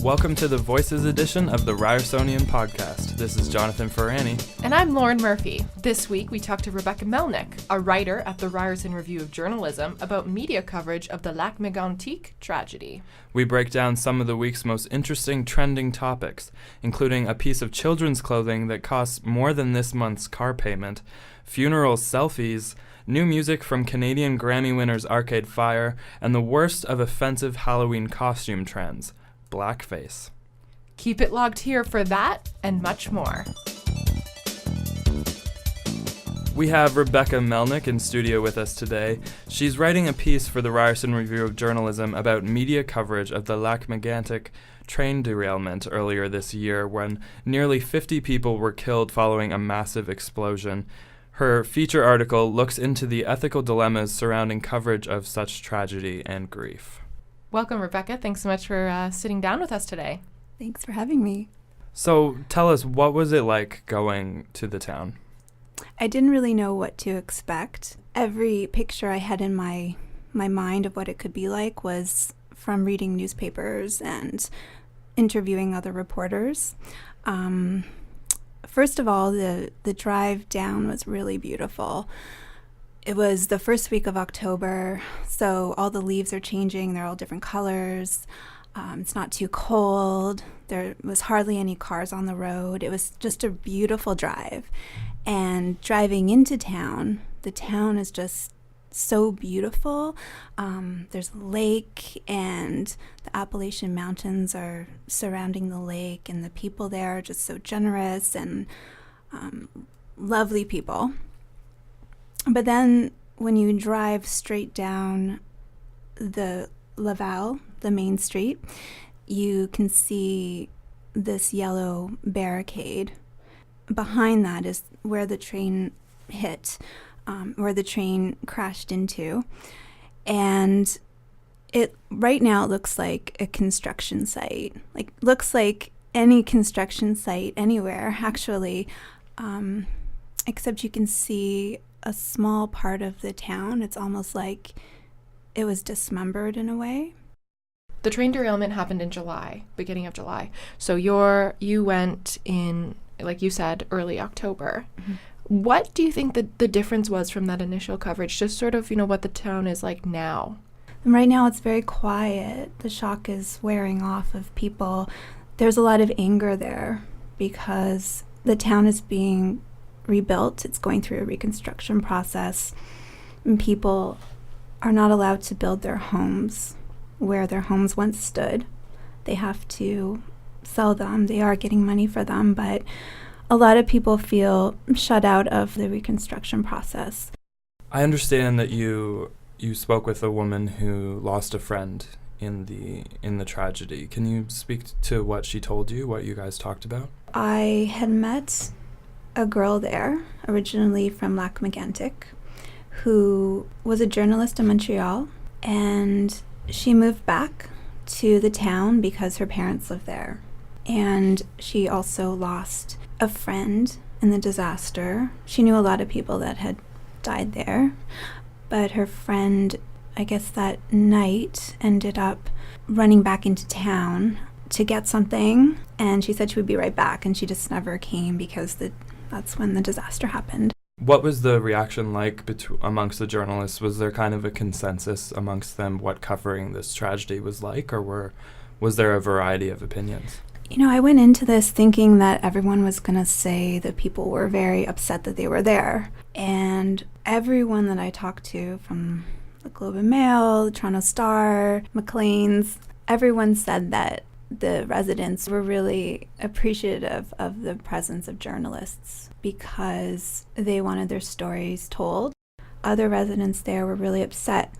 Welcome to the Voices edition of the Ryersonian podcast. This is Jonathan Forani. And I'm Lauren Murphy. This week we talked to Rebecca Melnyk, a writer at the Ryerson Review of Journalism, about media coverage of the Lac-Megantic tragedy. We break down some of the week's most interesting trending topics, including a piece of children's clothing that costs more than this month's car payment, funeral selfies, new music from Canadian Grammy winners Arcade Fire, and the worst of offensive Halloween costume trends, blackface. Keep it logged here for that and much more. We have Rebecca Melnyk in studio with us today. She's writing a piece for the Ryerson Review of Journalism about media coverage of the Lac-Megantic train derailment earlier this year when nearly 50 people were killed following a massive explosion. Her feature article looks into the ethical dilemmas surrounding coverage of such tragedy and grief. Welcome, Rebecca. Thanks so much for sitting down with us today. Thanks for having me. So tell us, what was it like going to the town? I didn't really know what to expect. Every picture I had in my mind of what it could be like was from reading newspapers and interviewing other reporters. First of all, the drive down was really beautiful. It was the first week of October, so all the leaves are changing. They're all different colors. It's not too cold. There was hardly any cars on the road. It was just a beautiful drive. And driving into town, the town is just so beautiful. There's a lake, and the Appalachian Mountains are surrounding the lake, and the people there are just so generous and lovely people. But then when you drive straight down the Laval, the main street, you can see this yellow barricade. Behind that is where the train hit, where the train crashed into. And right now it looks like a construction site. Looks like any construction site anywhere, actually, except you can see a small part of the town. It's almost like it was dismembered in a way. The train derailment happened in July, beginning of July. So you went in, like you said, early October. Mm-hmm. What do you think the difference was from that initial coverage? Just sort of, what the town is like now. And right now it's very quiet. The shock is wearing off of people. There's a lot of anger there because the town is being rebuilt. It's going through a reconstruction process, and people are not allowed to build their homes where their homes once stood. They have to sell them. They are getting money for them, but a lot of people feel shut out of the reconstruction process. I understand that you spoke with a woman who lost a friend in the tragedy. Can you speak to what she told you, what you guys talked about? I had met a girl there, originally from Lac-Megantic, who was a journalist in Montreal, and she moved back to the town because her parents live there. And she also lost a friend in the disaster. She knew a lot of people that had died there, but her friend, I guess that night, ended up running back into town to get something, and she said she would be right back, and she just never came because that's when the disaster happened. What was the reaction like amongst the journalists? Was there kind of a consensus amongst them what covering this tragedy was like, or was there a variety of opinions? I went into this thinking that everyone was going to say that people were very upset that they were there. And everyone that I talked to, from the Globe and Mail, the Toronto Star, Maclean's, everyone said that the residents were really appreciative of the presence of journalists because they wanted their stories told. Other residents there were really upset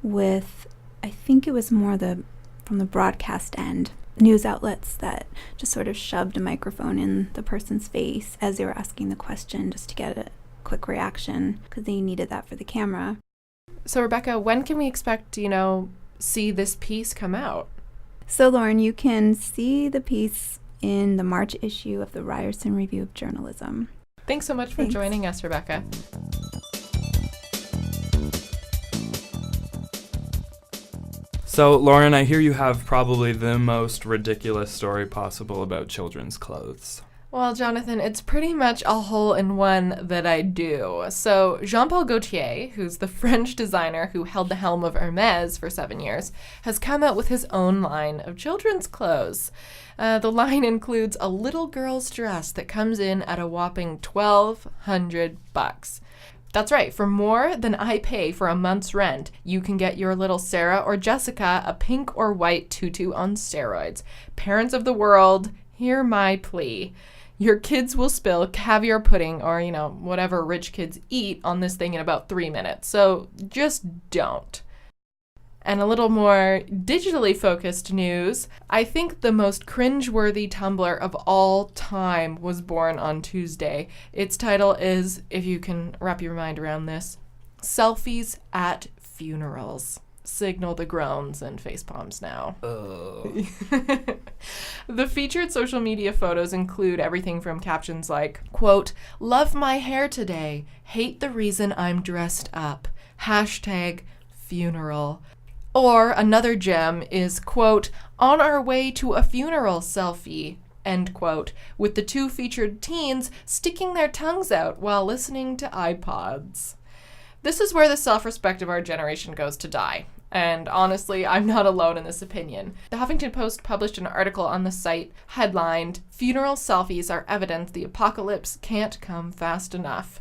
with, I think it was more from the broadcast end, news outlets that just sort of shoved a microphone in the person's face as they were asking the question just to get a quick reaction because they needed that for the camera. So Rebecca, when can we expect, see this piece come out? So Lauren, you can see the piece in the March issue of the Ryerson Review of Journalism. Thanks so much for joining us, Rebecca. So, Lauren, I hear you have probably the most ridiculous story possible about children's clothes. Well, Jonathan, it's pretty much a hole-in-one that I do. So Jean-Paul Gaultier, who's the French designer who held the helm of Hermès for 7 years, has come out with his own line of children's clothes. The line includes a little girl's dress that comes in at a whopping $1,200. That's right, for more than I pay for a month's rent, you can get your little Sarah or Jessica a pink or white tutu on steroids. Parents of the world, hear my plea. Your kids will spill caviar pudding or, whatever rich kids eat on this thing in about 3 minutes. So just don't. And a little more digitally focused news. I think the most cringeworthy Tumblr of all time was born on Tuesday. Its title is, if you can wrap your mind around this, Selfies at Funerals. Signal the groans and facepalms now. The featured social media photos include everything from captions like, quote, "Love my hair today. Hate the reason I'm dressed up. #funeral." Or another gem is, quote, "On our way to a funeral selfie," end quote, with the two featured teens sticking their tongues out while listening to iPods. This is where the self-respect of our generation goes to die. And honestly, I'm not alone in this opinion. The Huffington Post published an article on the site headlined, "Funeral selfies are evidence the apocalypse can't come fast enough."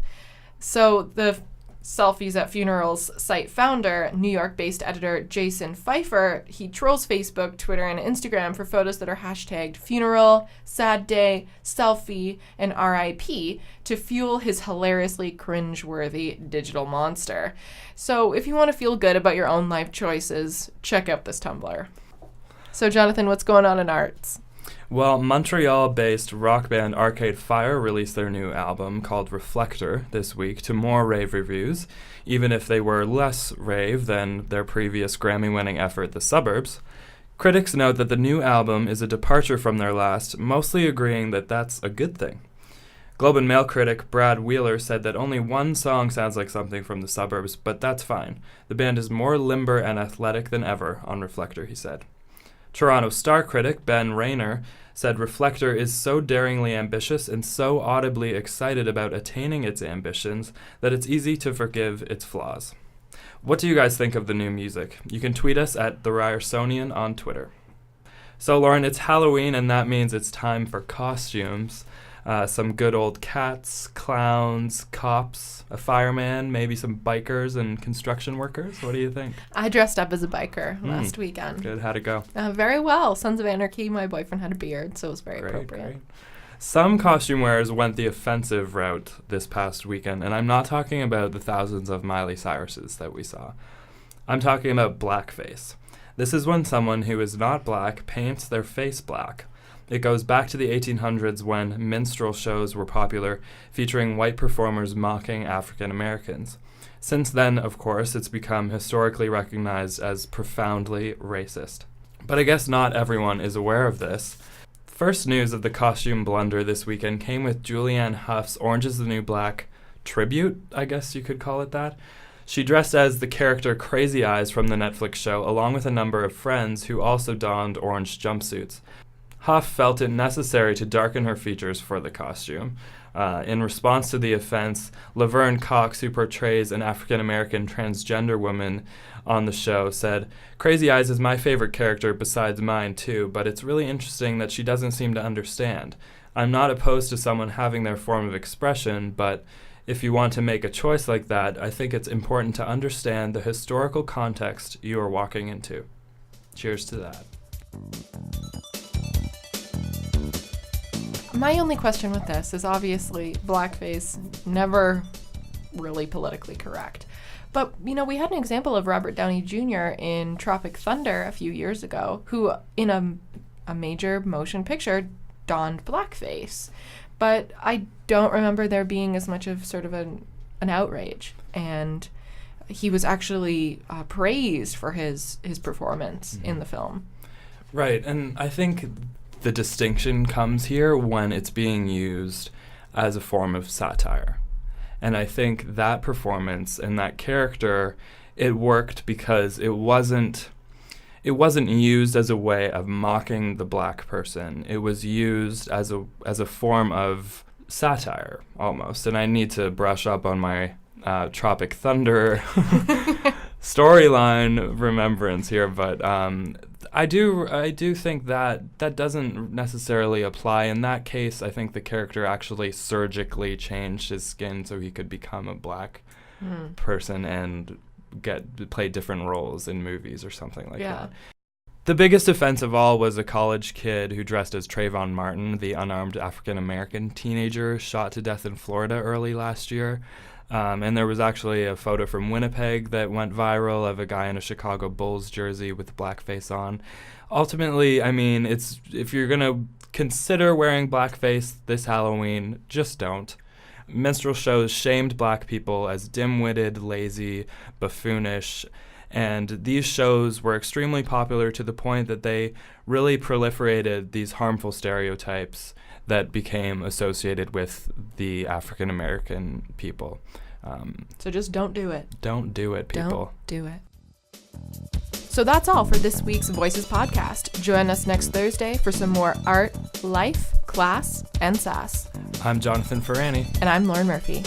So the Selfies at Funerals site founder, New York-based editor Jason Pfeiffer, he trolls Facebook, Twitter, and Instagram for photos that are hashtagged funeral, sad day, selfie, and RIP to fuel his hilariously cringe-worthy digital monster. So if you want to feel good about your own life choices, check out this Tumblr. So Jonathan, what's going on in arts? Well, Montreal-based rock band Arcade Fire released their new album called Reflector this week to more rave reviews, even if they were less rave than their previous Grammy-winning effort, The Suburbs. Critics note that the new album is a departure from their last, mostly agreeing that that's a good thing. Globe and Mail critic Brad Wheeler said that only one song sounds like something from The Suburbs, but that's fine. The band is more limber and athletic than ever on Reflector, he said. Toronto Star critic Ben Rayner said Reflector is so daringly ambitious and so audibly excited about attaining its ambitions that it's easy to forgive its flaws. What do you guys think of the new music? You can tweet us at the Ryersonian on Twitter. So Lauren, it's Halloween and that means it's time for costumes. Some good old cats, clowns, cops, a fireman, maybe some bikers and construction workers. What do you think? I dressed up as a biker last weekend. Good. How'd it go? Very well. Sons of Anarchy. My boyfriend had a beard, so it was very appropriate. Great. Some costume wearers went the offensive route this past weekend, and I'm not talking about the thousands of Miley Cyruses that we saw. I'm talking about blackface. This is when someone who is not black paints their face black. It goes back to the 1800s when minstrel shows were popular, featuring white performers mocking African Americans. Since then, of course, it's become historically recognized as profoundly racist. But I guess not everyone is aware of this. First news of the costume blunder this weekend came with Julianne Hough's Orange is the New Black tribute, I guess you could call it that. She dressed as the character Crazy Eyes from the Netflix show, along with a number of friends who also donned orange jumpsuits. Hough felt it necessary to darken her features for the costume. In response to the offense, Laverne Cox, who portrays an African-American transgender woman on the show, said, "Crazy Eyes is my favorite character besides mine too, but it's really interesting that she doesn't seem to understand. I'm not opposed to someone having their form of expression, but if you want to make a choice like that, I think it's important to understand the historical context you are walking into." Cheers to that. My only question with this is obviously blackface, never really politically correct. But, we had an example of Robert Downey Jr. in Tropic Thunder a few years ago, who in a major motion picture donned blackface. But I don't remember there being as much of sort of an outrage. And he was actually praised for his performance in the film. Right, and I think the distinction comes here when it's being used as a form of satire. And I think that performance and that character, it worked because it wasn't it wasn't used as a way of mocking the black person. It was used as a form of satire, almost. And I need to brush up on my Tropic Thunder storyline remembrance here, but I do think that doesn't necessarily apply. In that case, I think the character actually surgically changed his skin so he could become a black person and play different roles in movies or something like that. The biggest offense of all was a college kid who dressed as Trayvon Martin, the unarmed African-American teenager shot to death in Florida early last year. And there was actually a photo from Winnipeg that went viral of a guy in a Chicago Bulls jersey with blackface on. Ultimately, I mean, if you're going to consider wearing blackface this Halloween, just don't. Minstrel shows shamed black people as dim-witted, lazy, buffoonish, and these shows were extremely popular to the point that they really proliferated these harmful stereotypes that became associated with the African American people. So just don't do it. Don't do it, people. Don't do it. So that's all for this week's Voices podcast. Join us next Thursday for some more art, life, class, and sass. I'm Jonathan Forani. And I'm Lauren Murphy.